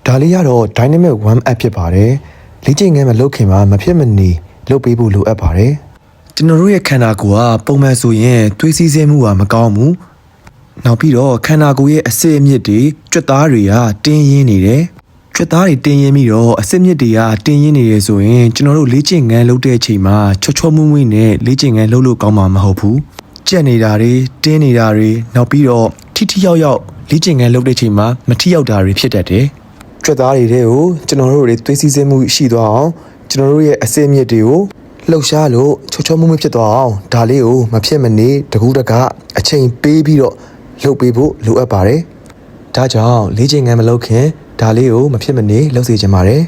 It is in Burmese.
ဒါလေးကတော့ dynamic warm up ဖြစ်ပါတယ်လေ့ကျင့်ခန်းမလုပ်ခင်မှာမဖြစ်မနေလုပ်ပေးဖို့လိုအပ်ပါတယ်ကျွန်တော်တို့ရဲ့ခန္ဓာကိုယ်ကပုံမှန်ဆိုရင်သွေးစည်းဆဲမှုကမကောင်းဘူးနောက်ပြီးတော့ခန္ဓာကိုယ်ရဲ့အစစ်အမြစ်တွေကြွက်သားတွေကတင်းရင်းနေတယ်ကြွက်သားတွေတင်းရင်းပြီးတော့အစစ်မြစ်တွေကတင်းရင်းနေရဆိုရင်ကျွန်တော်တို့လေ့ကျင့်ခန်းလုပ်တဲ့အချိန်မှာချောချောမွေ့မွေ့နဲ့လေ့ကျင့်ခန်းလုပ်လို့ကောင်းမှာမဟုတ်ဘူးကြက်နေတာတွေတင်းနေတာတွေနောက်ပြီးတော့ထိထိရောက်ရောက်လေ့ကျင့်ခန်းလုပ်တဲ့အချိန်မှာမထိရောက်တာတွေဖြစ်တတ်တယ်ကြွက်သားတွေကိုကျွန်တော်တို့တွေသွေးစည်းဆဲမှုရှိသွားအောင်ကျွန်တော်တို့ရဲ့အစစ်အမြစ်တွေကိုလှုပ်ရှားလို့ချောချောမွေ့မွေ့ဖြစ်သွားအောင်ဒါလေးကိုမဖြစ်မနေတကူးတကအချိန်ပေးပြီးတော့လုပ်ပေးဖို့လိုအပ်ပါတယ်ဒါကြောင့်လေ့ကျင့်ခန်းမလုပ်ခင်ဒါလေးကိုမဖြစ်မနေလုပ်စေချင်ပါတယ်